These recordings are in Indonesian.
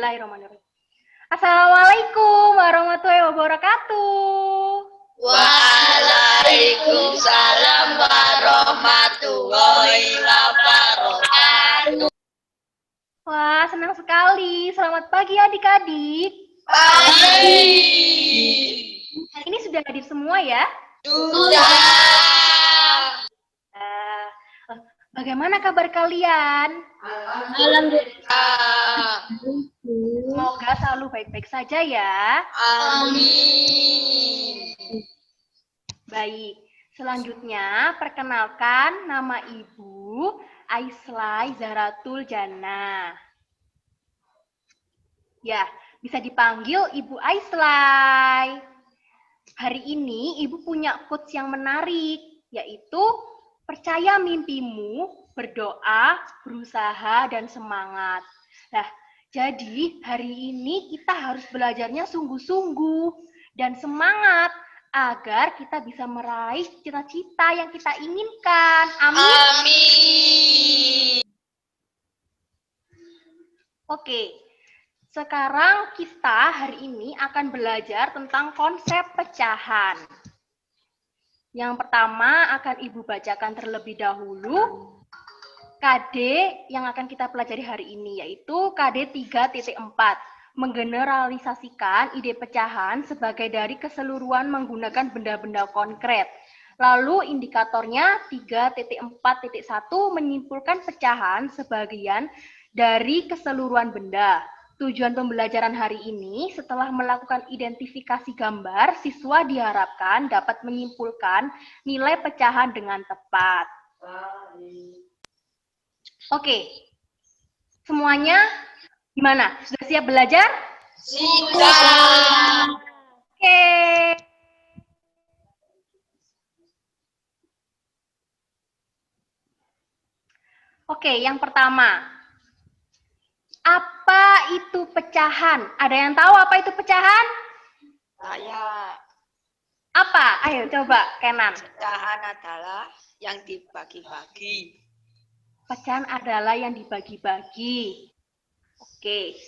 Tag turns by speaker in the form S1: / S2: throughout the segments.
S1: Bismillahirrahmanirrahim. Assalamualaikum warahmatullahi wabarakatuh.
S2: Waalaikumsalam warahmatullahi wabarakatuh.
S1: Wah, senang sekali. Selamat pagi adik-adik.
S2: Pagi.
S1: Hari ini sudah hadir semua ya?
S2: Sudah.
S1: Bagaimana kabar kalian?
S2: Alhamdulillah.
S1: Semoga selalu baik-baik saja ya.
S2: Amin.
S1: Baik, selanjutnya perkenalkan nama Ibu Aislay Zahratul Jannah. Ya, bisa dipanggil Ibu Aislay. Hari ini Ibu punya quotes yang menarik, yaitu percaya mimpimu, berdoa, berusaha, dan semangat. Nah, jadi hari ini kita harus belajarnya sungguh-sungguh dan semangat agar kita bisa meraih cita-cita yang kita inginkan. Amin.
S2: Amin.
S1: Oke, sekarang kita hari ini akan belajar tentang konsep pecahan. Yang pertama akan Ibu bacakan terlebih dahulu KD yang akan kita pelajari hari ini, yaitu KD 3.4. Menggeneralisasikan ide pecahan sebagai dari keseluruhan menggunakan benda-benda konkret. Lalu indikatornya 3.4.1 menyimpulkan pecahan sebagian dari keseluruhan benda. Tujuan pembelajaran hari ini, setelah melakukan identifikasi gambar, siswa diharapkan dapat menyimpulkan nilai pecahan dengan tepat. Oke, semuanya gimana? Sudah siap belajar?
S2: Sudah.
S1: Oke. Oke, yang pertama. Apa itu pecahan? Ada yang tahu apa itu pecahan?
S2: Saya.
S1: Apa? Ayo coba, Kenan.
S2: Pecahan adalah yang dibagi-bagi.
S1: Pecahan adalah yang dibagi-bagi. Oke.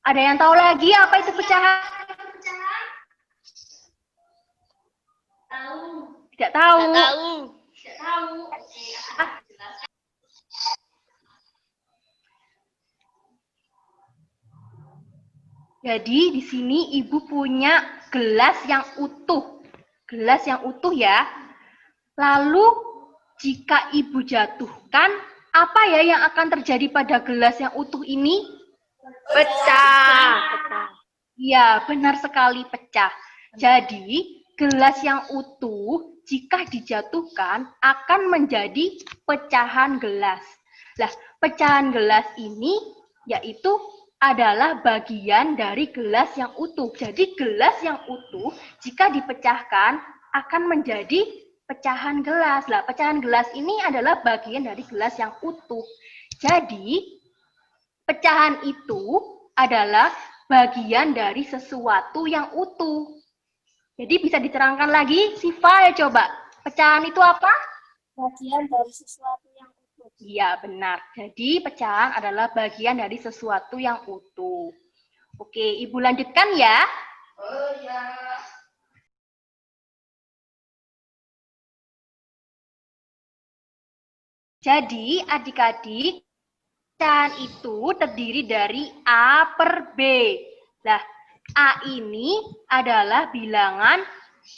S1: Ada yang tahu lagi apa itu pecahan? Tidak tahu. Jadi di sini Ibu punya gelas yang utuh. Gelas yang utuh ya. Lalu jika Ibu jatuhkan, apa ya yang akan terjadi pada gelas yang utuh ini?
S2: Pecah.
S1: Iya, benar sekali, pecah. Jadi gelas yang utuh jika dijatuhkan akan menjadi pecahan gelas. Nah, pecahan gelas ini yaitu adalah bagian dari gelas yang utuh. Jadi gelas yang utuh jika dipecahkan akan menjadi pecahan gelas. Nah, pecahan gelas ini adalah bagian dari gelas yang utuh. Jadi pecahan itu adalah bagian dari sesuatu yang utuh. Jadi bisa diterangkan lagi, Siva ya coba. Pecahan itu apa?
S3: Bagian dari sesuatu yang utuh.
S1: Iya, benar. Jadi pecahan adalah bagian dari sesuatu yang utuh. Oke, Ibu lanjutkan ya.
S2: Oh ya.
S1: Jadi adik-adik, pecahan itu terdiri dari A per B. Nah, A ini adalah bilangan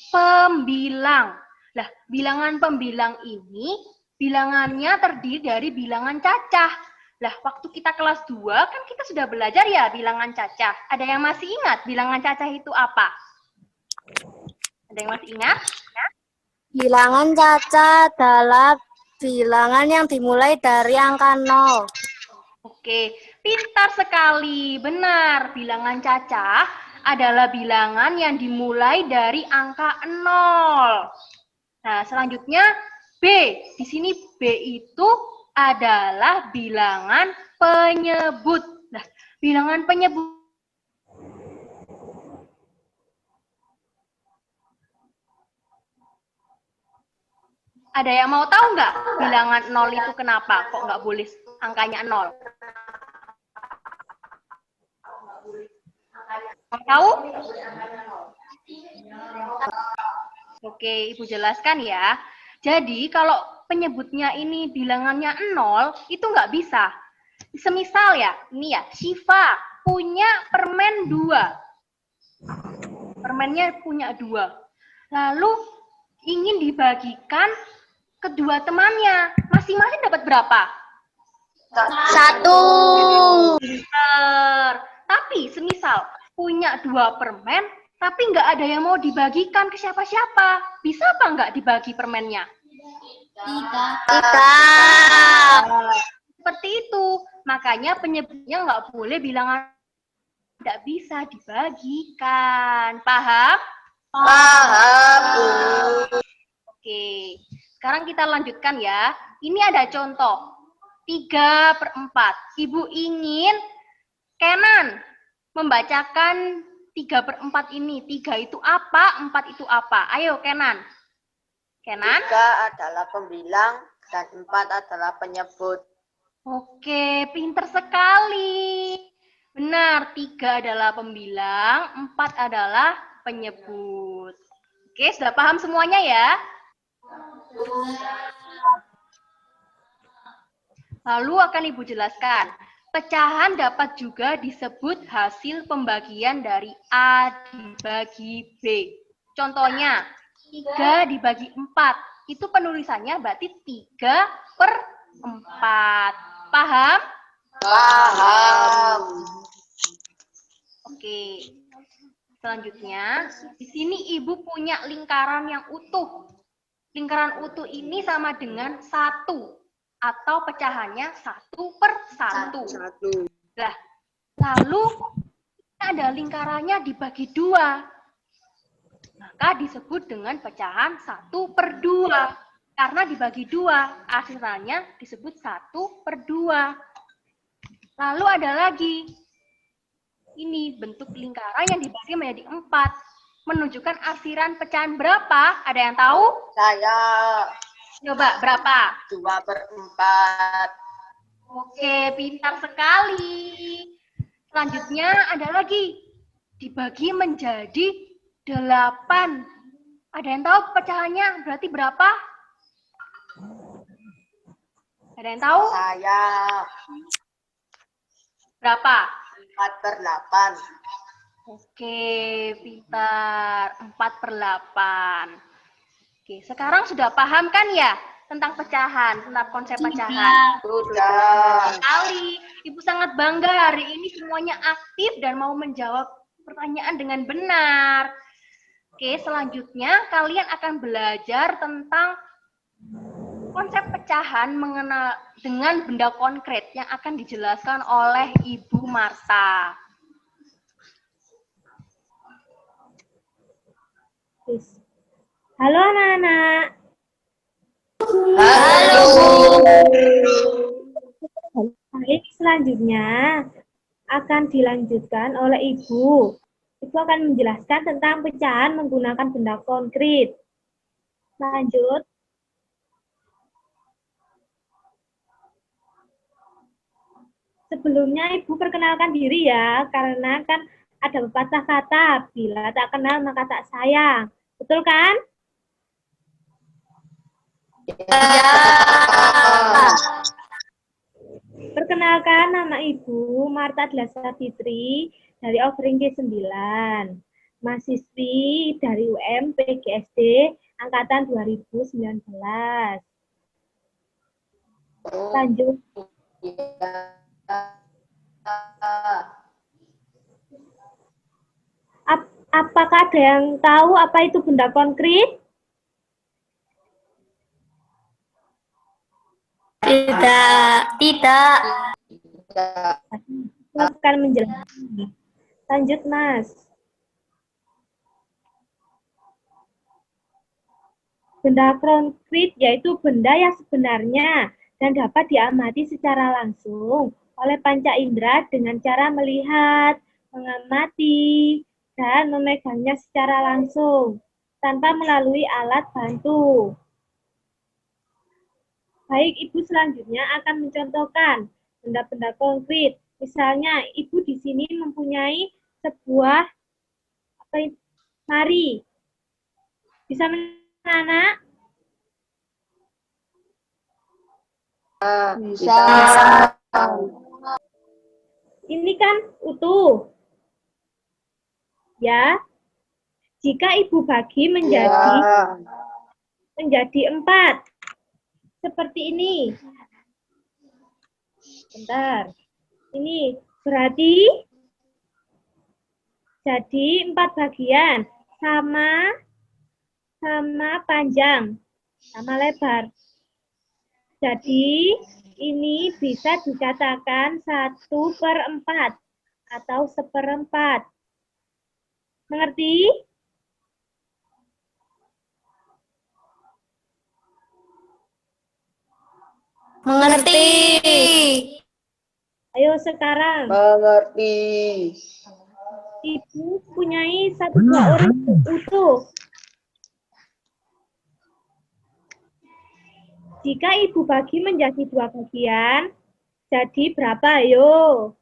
S1: pembilang. Nah, bilangan pembilang ini bilangannya terdiri dari bilangan cacah. Lah, waktu kita kelas 2 kan kita sudah belajar ya bilangan cacah. Ada yang masih ingat bilangan cacah itu apa? Ada yang masih ingat?
S3: Bilangan cacah adalah bilangan yang dimulai dari angka 0.
S1: Oke, pintar sekali. Benar, bilangan cacah adalah bilangan yang dimulai dari angka 0. Nah, selanjutnya B. Di sini B itu adalah bilangan penyebut. Nah, bilangan penyebut ada yang mau tahu nggak bilangan 0 itu kenapa? Kok nggak boleh angkanya 0? Mau tahu? Oke, Ibu jelaskan ya. Jadi kalau penyebutnya ini bilangannya 0, itu nggak bisa. Semisal ya, ini ya, Syifa punya permen 2. Permennya punya 2. Lalu ingin dibagikan kedua temannya. Masing-masing dapat berapa?
S3: 1.
S1: Pinter. Tapi semisal punya 2 permen, tapi nggak ada yang mau dibagikan ke siapa-siapa. Bisa apa nggak dibagi permennya?
S3: Tidak.
S1: Seperti itu. Makanya penyebutnya nggak boleh bilangan tidak bisa dibagikan. Paham?
S2: Paham, Bu.
S1: Oke. Sekarang kita lanjutkan ya. Ini ada contoh. 3/4. Ibu ingin Kenan membacakan 3/4 ini. 3 itu apa? 4 itu apa? Ayo Kenan. Kenan?
S2: 3 adalah pembilang dan 4 adalah penyebut.
S1: Oke, pinter sekali. Benar, 3 adalah pembilang, 4 adalah penyebut. Oke, sudah paham semuanya ya? Lalu akan Ibu jelaskan. Pecahan dapat juga disebut hasil pembagian dari A dibagi B. Contohnya, 3 dibagi 4. Itu penulisannya berarti 3/4. Paham?
S2: Paham.
S1: Oke. Selanjutnya, di sini Ibu punya lingkaran yang utuh. Lingkaran utuh ini sama dengan 1 atau pecahannya 1/1. Nah, lalu ada lingkarannya dibagi 2. Maka disebut dengan pecahan 1/2. Karena dibagi 2, akhirnya disebut 1/2. Lalu ada lagi. Ini bentuk lingkaran yang dibagi menjadi 4. Menunjukkan arsiran pecahan berapa? Ada yang tahu?
S2: Saya
S1: Coba, berapa?
S2: 2/4.
S1: Oke, pintar sekali. Selanjutnya ada lagi. Dibagi menjadi 8. Ada yang tahu pecahannya berarti berapa? Ada yang tahu?
S2: Saya
S1: Berapa?
S2: 4/8.
S1: Oke, pintar. 4/8. Oke, sekarang sudah paham kan ya tentang pecahan, tentang konsep pecahan?
S2: Sudah.
S1: Sekali. Ibu sangat bangga hari ini semuanya aktif dan mau menjawab pertanyaan dengan benar. Oke, selanjutnya kalian akan belajar tentang konsep pecahan mengenal dengan benda konkret yang akan dijelaskan oleh Ibu Marta.
S4: Halo anak-anak.
S2: Halo.
S4: Baik, selanjutnya akan dilanjutkan oleh Ibu. Ibu akan menjelaskan tentang pecahan menggunakan benda konkret. Lanjut. Sebelumnya Ibu perkenalkan diri ya, karena kan ada pepatah kata, bila tak kenal maka tak sayang. Betul kan? Perkenalkan, nama Ibu Marta Dlasar Fitri dari Offering K9. Mahasiswi dari UM PGSD Angkatan 2019. Lanjut. Apakah ada yang tahu apa itu benda konkret?
S3: Tidak.
S4: Saya akan menjelaskan. Lanjut, Mas. Benda konkret yaitu benda yang sebenarnya dan dapat diamati secara langsung oleh panca indera dengan cara melihat, mengamati, dan memegangnya secara langsung tanpa melalui alat bantu. Baik, Ibu selanjutnya akan mencontohkan benda-benda konkret. Misalnya, Ibu di sini mempunyai sebuah Mari. Bisa anak?
S2: Bisa.
S4: Ini kan utuh. Ya. Jika ibu bagi menjadi 4. Seperti ini. Bentar. Ini berarti jadi 4 bagian. Sama panjang. Sama lebar. Jadi ini bisa dikatakan 1/4 atau 1/4. Mengerti?
S3: Mengerti.
S4: Ayo sekarang.
S2: Mengerti.
S4: Ibu punyai 1 buah Oreo utuh. Jika ibu bagi menjadi 2 bagian, jadi berapa? Ayo.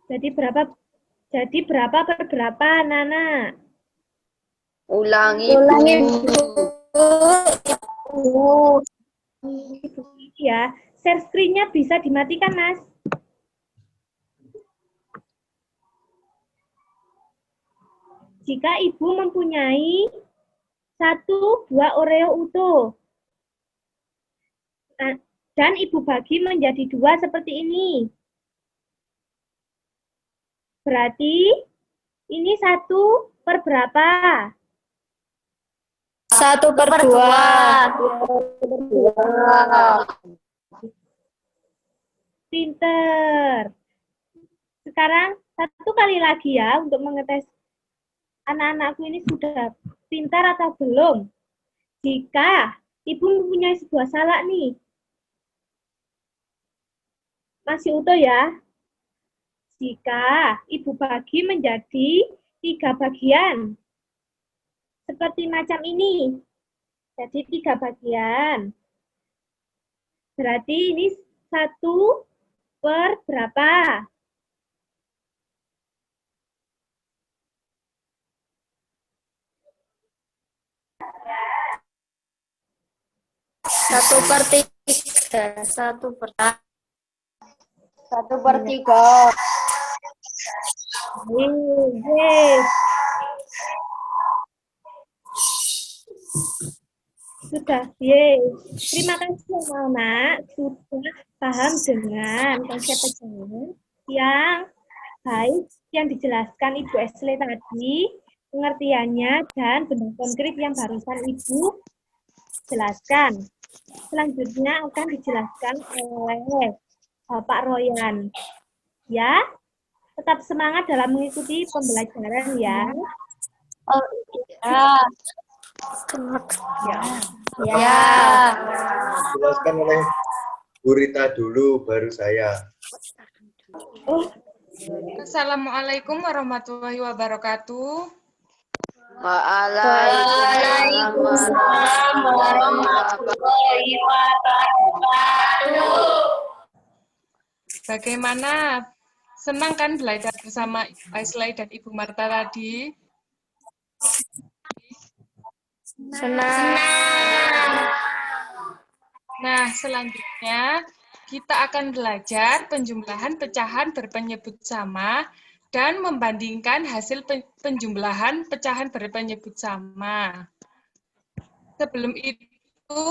S4: Jadi berapa per berapa, Nana?
S2: Ulangi.
S4: Ya, share screen-nya bisa dimatikan, Mas. Jika ibu mempunyai 1 buah Oreo utuh, dan ibu bagi menjadi 2 seperti ini, berarti ini 1 per berapa?
S3: 1/2.
S4: Pinter. Sekarang 1 kali lagi ya untuk mengetes anak-anakku ini sudah pintar atau belum. Jika ibu mempunyai sebuah salak nih, masih utuh ya. Jika ibu bagi menjadi 3 bagian, seperti macam ini, jadi 3 bagian. Berarti ini 1 per berapa?
S3: 1/3. 1/3.
S2: 1/3.
S4: Yes. Sudah, yeay. Terima kasih anak-anak sudah paham dengan konsep pecahan yang baik yang dijelaskan Ibu Esle tadi, pengertiannya dan bentuk konkret yang barusan Ibu jelaskan. Selanjutnya akan dijelaskan oleh Bapak Royan. Ya, tetap semangat dalam mengikuti pembelajaran ya.
S3: Oh iya. Ya.
S5: Jelaskan oleh Bu Rita dulu, baru saya.
S4: Oh,
S6: Assalamualaikum warahmatullahi wabarakatuh.
S2: Waalaikumsalam warahmatullahi wabarakatuh.
S6: Bagaimana? Senang kan belajar bersama Aisley dan Ibu Marta tadi?
S3: Senang.
S6: Nah, selanjutnya kita akan belajar penjumlahan pecahan berpenyebut sama dan membandingkan hasil penjumlahan pecahan berpenyebut sama. Sebelum itu,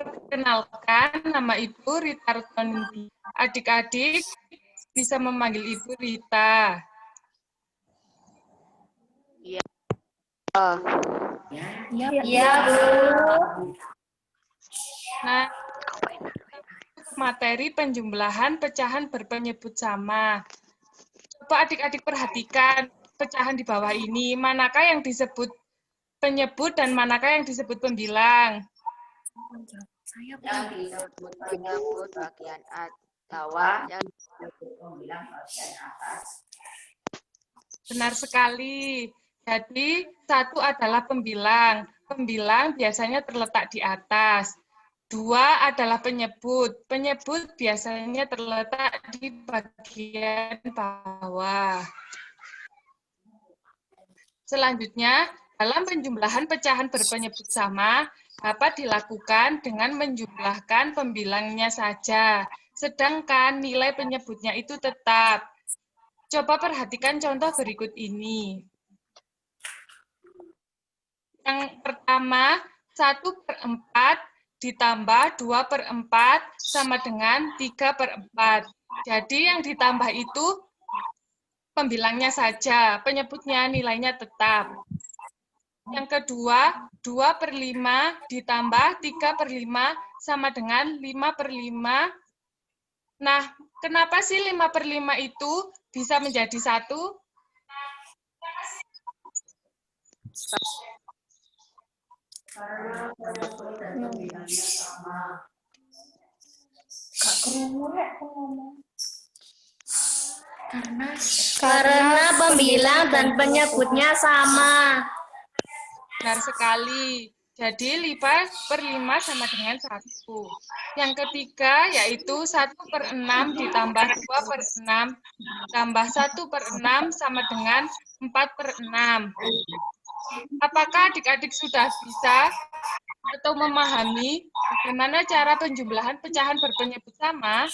S6: perkenalkan nama Ibu Rita Retnoninti. Adik-adik bisa memanggil Ibu Rita.
S3: Ya, Bu.
S6: Nah, materi penjumlahan pecahan berpenyebut sama. Coba adik-adik perhatikan pecahan di bawah ini. Manakah yang disebut penyebut dan manakah yang disebut pembilang?
S2: Yang disebut penyebut bagian bawah, yang
S6: Benar sekali. Jadi, 1 adalah pembilang. Pembilang biasanya terletak di atas. 2 adalah penyebut. Penyebut biasanya terletak di bagian bawah. Selanjutnya, dalam penjumlahan pecahan berpenyebut sama dapat dilakukan dengan menjumlahkan pembilangnya saja, sedangkan nilai penyebutnya itu tetap. Coba perhatikan contoh berikut ini. Yang pertama, 1/4 ditambah 2/4 sama dengan 3/4. Jadi yang ditambah itu pembilangnya saja, penyebutnya nilainya tetap. Yang kedua, 2/5 ditambah 3/5 sama dengan 5/5. Nah, kenapa sih 5/5 itu bisa menjadi 1?
S3: Karena pembilang dan penyebutnya sama.
S6: Benar sekali. Jadi 5/5 sama dengan 1. Yang ketiga yaitu 1/6 ditambah 2/6 tambah 1/6 sama dengan 4/6. Apakah adik-adik sudah bisa atau memahami bagaimana cara penjumlahan pecahan berpenyebut sama?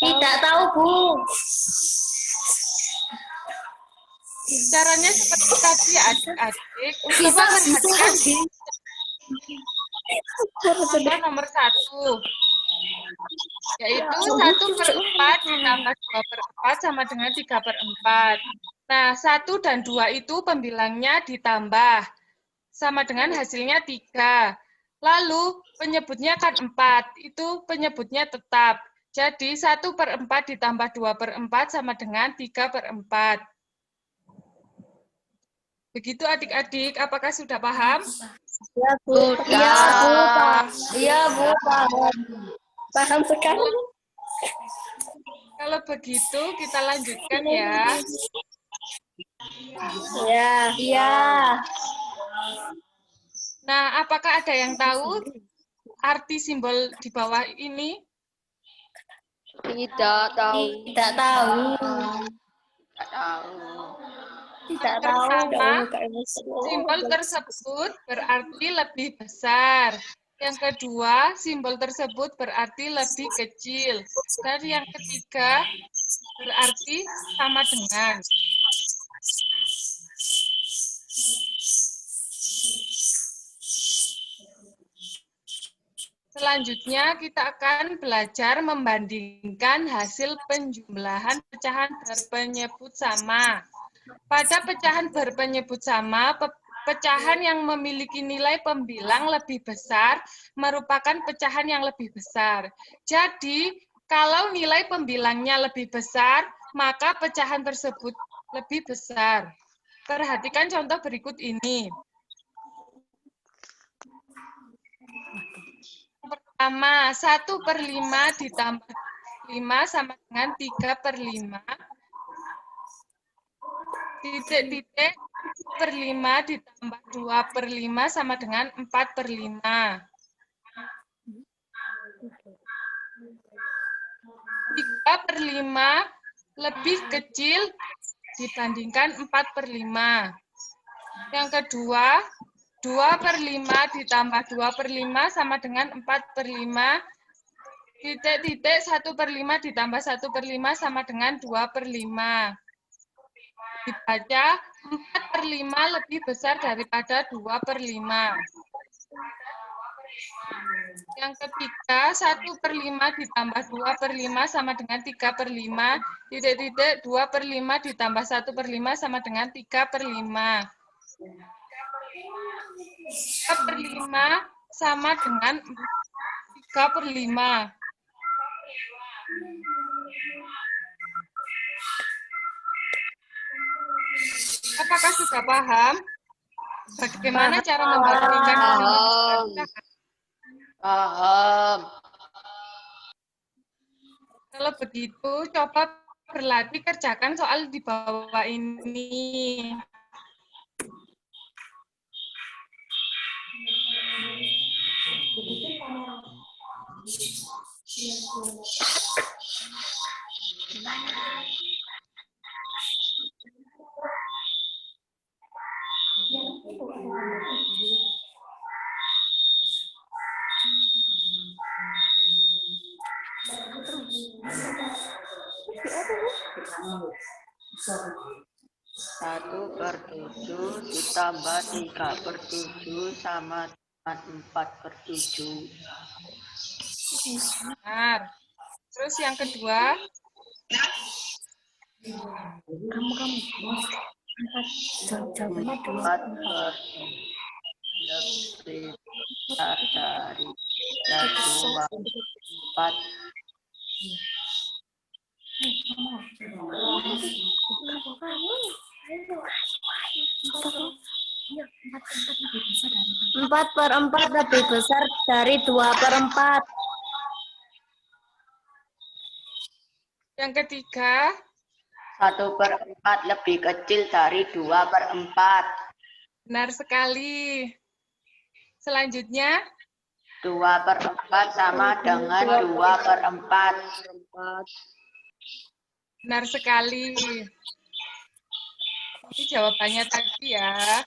S3: Tidak tahu, Bu.
S6: Caranya seperti tadi adik-adik. Coba perhatikan contoh nomor 1. Yaitu 1/4 ditambah 2/4 sama dengan 3/4. Nah, 1 dan 2 itu pembilangnya ditambah. Sama dengan hasilnya 3. Lalu penyebutnya kan 4. Itu penyebutnya tetap. Jadi 1/4 ditambah 2/4 sama dengan 3/4. Begitu adik-adik, apakah sudah paham?
S3: Ya, Bu. Iya, Bu. Iya, Bu. Paham sekali.
S6: Kalau begitu, kita lanjutkan ya.
S3: Iya. Iya.
S6: Nah, apakah ada yang tahu arti simbol di bawah ini?
S2: Tidak tahu.
S3: Tidak tahu.
S2: Tidak tahu.
S3: Tidak tahu.
S6: Pertama, simbol tersebut berarti lebih besar. Yang kedua, simbol tersebut berarti lebih kecil. Dan yang ketiga, berarti sama dengan. Selanjutnya, kita akan belajar membandingkan hasil penjumlahan pecahan berpenyebut sama. Pada pecahan berpenyebut sama, pecahan yang memiliki nilai pembilang lebih besar merupakan pecahan yang lebih besar. Jadi, kalau nilai pembilangnya lebih besar, maka pecahan tersebut lebih besar. Perhatikan contoh berikut ini. Pertama, 1/5 ditambah 5 sama dengan 3/5. Titik-titik 1/5 ditambah 2/5 sama dengan 4/5. 3/5 lebih kecil dibandingkan 4/5. Yang kedua, 2/5 ditambah 2/5 sama dengan 4/5. Titik-titik 1/5 ditambah 1/5 sama dengan 2/5. Dibaca 4/5 lebih besar daripada 2/5. Yang ketiga, 1/5 ditambah 2/5 sama dengan 3/5. Titik-titik 2/5 ditambah 1/5 sama dengan 3/5. 3/5 sama dengan 3/5. Apakah sudah paham bagaimana cara membandingkan
S2: Paham. Paham.
S6: Kalau begitu, coba berlatih kerjakan soal di bawah ini.
S2: Satu per 7 ditambah 3/7 sama dengan 4/7.
S6: Benar. Terus yang kedua,
S3: Jawabannya
S2: 4 lebih besar dari 2. 4
S3: 4/4 lebih besar dari 2/4.
S6: yang ketiga,
S2: 1/4 lebih kecil dari 2/4.
S6: benar sekali. Selanjutnya,
S2: 2/4 sama dengan 2/4.
S6: benar sekali. Ini jawabannya tadi ya.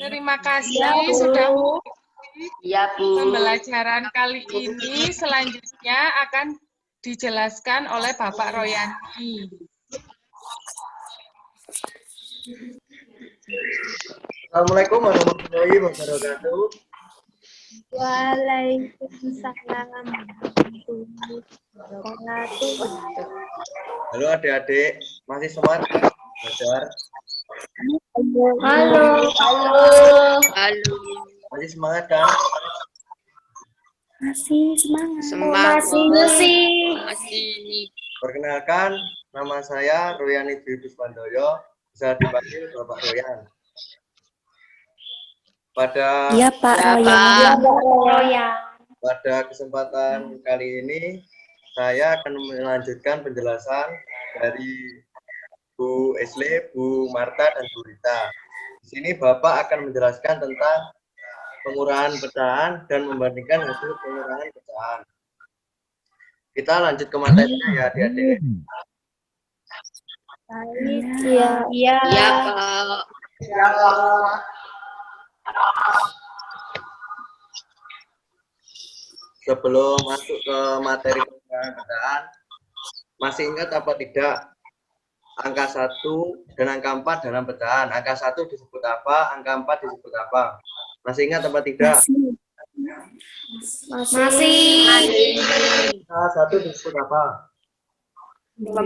S6: Terima kasih sudah mengikuti
S2: Iya, Bu.
S6: pembelajaran kali ini. Selanjutnya akan dijelaskan oleh Bapak Royani.
S5: Assalamualaikum warahmatullahi wabarakatuh.
S4: Waalaikumsalam warahmatullahi wabarakatuh.
S5: Halo adik-adik, masih semangat belajar?
S3: Halo.
S2: Halo.
S5: Masih semangat kan?
S3: Masih semangat.
S2: Masih.
S5: Perkenalkan, nama saya Royani Dwi Puspandoyo, bisa dipanggil Bapak Royan. Pada
S3: Iya, Pak Royan.
S5: pada kesempatan kali ini, saya akan melanjutkan penjelasan dari Bu Esle, Bu Marta, dan Bu Rita. Di sini Bapak akan menjelaskan tentang pengurangan pecahan dan membandingkan hasil pengurangan pecahan. Kita lanjut ke materinya ya adik-adik.
S3: Iya.
S2: Pak.
S5: Sebelum masuk ke materi pengurangan pecahan, masih ingat apa tidak angka 1 dan angka 4 dalam pecahan? Angka 1 disebut apa, angka 4 disebut apa? Masih ingat apa tidak?
S3: Masih.
S5: Angka 1 disebut apa?
S2: 9.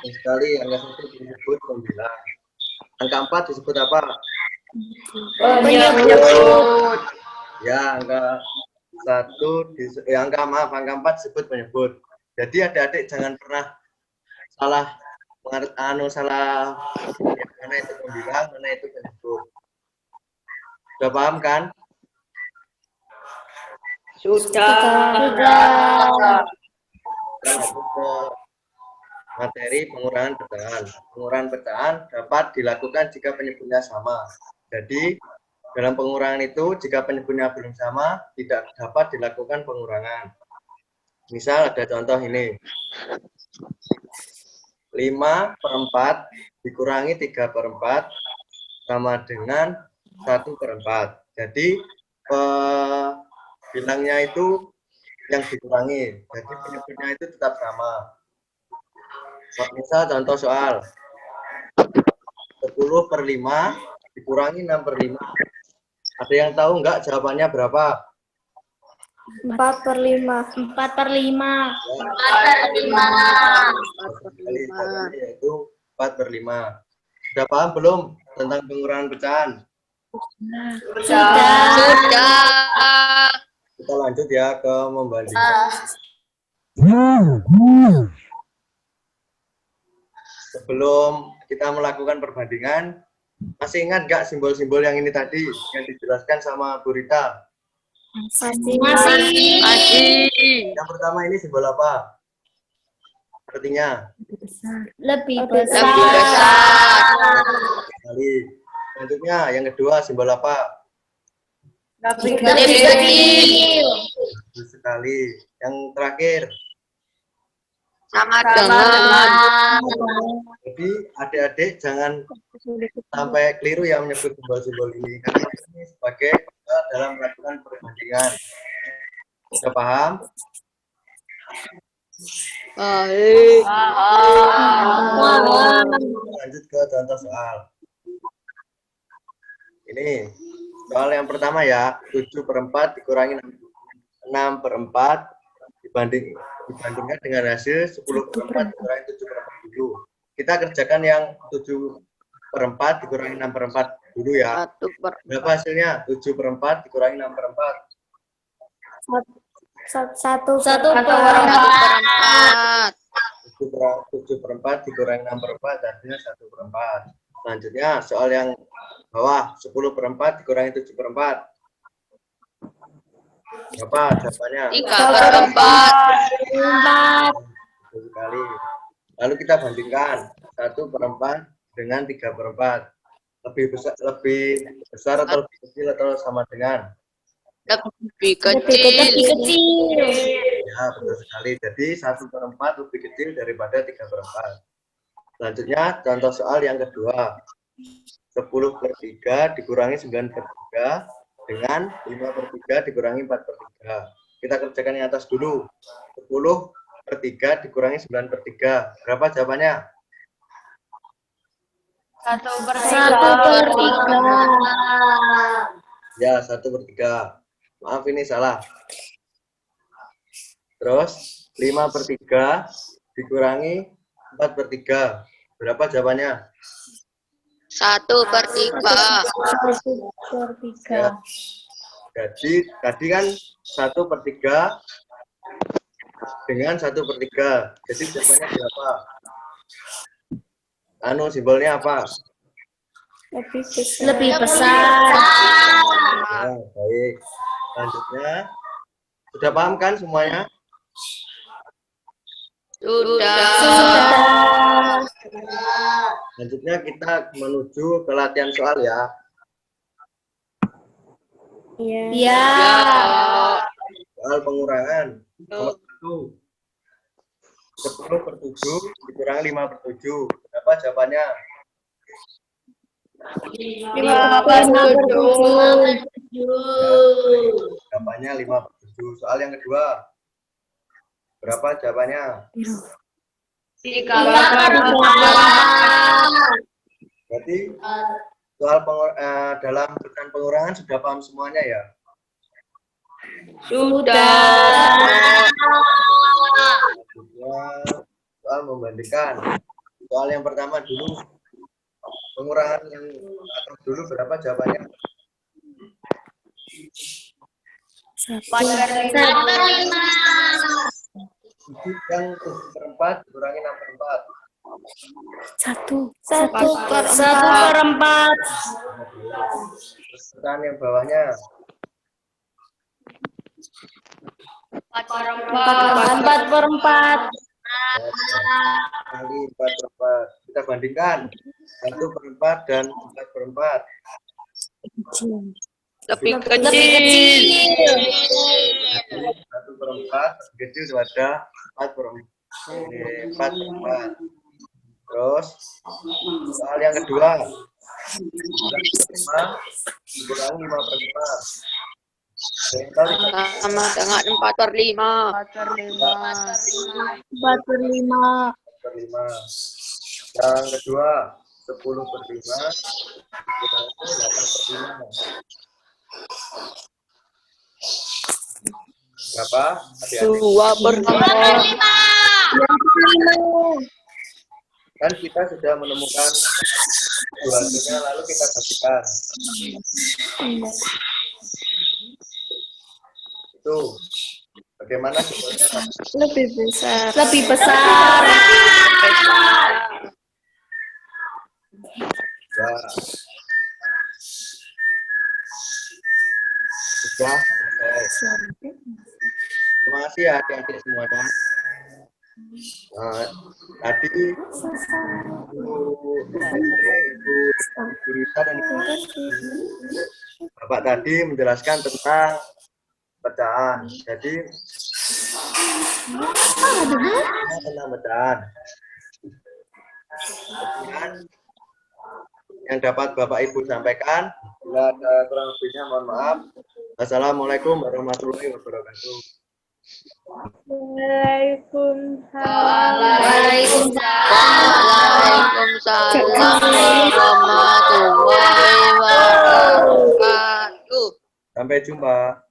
S5: Sekali, angka 1 disebut 9. Angka 4 disebut apa?
S2: Penyebut.
S5: Ya, angka 4 disebut penyebut. Jadi adik-adik jangan pernah salah mana itu pembilang, mana itu penyebut. Sudah paham kan?
S2: Sudah.
S5: Kita lanjut ke materi pengurangan pecahan. Pengurangan pecahan dapat dilakukan jika penyebutnya sama. Jadi dalam pengurangan itu jika penyebutnya belum sama tidak dapat dilakukan pengurangan. Misal ada contoh ini. 5/4 dikurangi 3/4 sama dengan 1/4. Jadi bilangnya itu yang dikurangi. Jadi penyebutnya itu tetap sama. Misal contoh soal 10/5 dikurangi 6/5. Ada yang tahu enggak jawabannya berapa?
S3: 4/5.
S2: 4/5.
S5: Yaitu 4/5. Sudah paham belum tentang pengurangan pecahan?
S2: Sudah.
S5: Kita lanjut ya ke membandingkan. Sebelum kita melakukan perbandingan, masih ingat nggak simbol-simbol yang ini tadi yang dijelaskan sama Bu Rita?
S2: Masih.
S5: Yang pertama ini simbol apa? Artinya?
S3: Lebih
S2: Lebih
S3: besar.
S2: besar.
S5: Sekali. Selanjutnya yang kedua simbol apa?
S3: Lebih kecil.
S5: Bagus sekali. Yang terakhir.
S2: Sama dengan.
S5: Jadi adik-adik jangan sampai keliru yang menyebut simbol-simbol ini karena ini sebagai dalam melakukan perbandingan. Sudah paham? Lanjut ke contoh soal. Ini soal yang pertama ya, 7/4 dikurangi 6/4 dibandingkan dengan hasil 10/4 dikurangi 7/4 dulu. Kita kerjakan yang 7/4 dikurangi 6/4 dulu ya. Berapa hasilnya? 7/4 dikurangi 6/4.
S3: 1/4.
S5: 7/4 dikurangi 6/4 hasilnya 1/4. Selanjutnya soal yang bawah, 10/4 dikurangi 7/4. Berapa jawabannya?
S3: 3/4.
S5: Betul sekali. Lalu kita bandingkan 1/4 dengan 3/4. Lebih besar atau lebih kecil atau sama dengan?
S2: Lebih kecil.
S5: Ya, betul sekali. Jadi 1/4 lebih kecil daripada 3/4. Selanjutnya contoh soal yang kedua. 10/3 dikurangi 9/3 dengan 5/3 dikurangi 4/3. Kita kerjakan yang atas dulu. 10/3 dikurangi 9/3. Berapa jawabannya?
S3: 1/3.
S5: Ya, 1/3. Maaf ini salah. Terus 5/3 dikurangi 4/3. Berapa jawabannya?
S2: 1/3.
S5: Ya. Jadi tadi kan 1/3 dengan 1/3. Jadi jawabannya berapa? Simbolnya apa?
S3: Lebih besar.
S5: Ya, baik. Selanjutnya, sudah paham kan semuanya?
S2: Sudah.
S5: Selanjutnya kita menuju ke latihan soal ya.
S3: Iya.
S5: Soal pengurangan. Nomor 1. 10/7 dikurangi 5/7. Berapa jawabannya?
S3: 5/7.
S5: Jawabannya 5/7. Soal yang kedua. Berapa jawabannya?
S3: 3/4.
S5: Berarti soal dalam tekanan pengurangan sudah paham semuanya ya?
S3: Sudah.
S5: Soal membandingkan. Soal yang pertama dulu. Pengurangan yang atas dulu berapa jawabannya?
S3: 1/5.
S5: Yang 7/4 dikurangi 6/4.
S3: 1/4.
S5: Pertanyaan yang bawahnya.
S3: 4/4.
S5: Kali 4/4. Kita bandingkan 1/4 dan 4/4.
S2: Lebih
S3: Lebih
S2: kecil.
S3: kecil.
S5: 1/4 kecil daripada 4/4. Terus soal yang kedua. 5 dikurangi 5/5.
S2: Sama dengan 4/5.
S3: 4/5.
S5: 4/5. Yang kedua 10/5 dikurangi 8/5. Berapa? Adik-adik.
S2: 2/5.
S5: Kan kita sudah menemukan dua hasilnya, lalu kita bagikan. Itu bagaimana sebenarnya?
S3: Lebih besar.
S5: Ya. Sudah. Terima kasih ya adik-adik semuanya. Tadi Ibu Gurita dan Ibu Bapak tadi menjelaskan tentang pecahan. Jadi tentang pecahan. Kemudian yang dapat Bapak Ibu sampaikan, bila ada kurang lebihnya mohon maaf. Assalamualaikum warahmatullahi wabarakatuh.
S2: Waalaikumsalam warahmatullahi wabarakatuh.
S5: Sampai jumpa.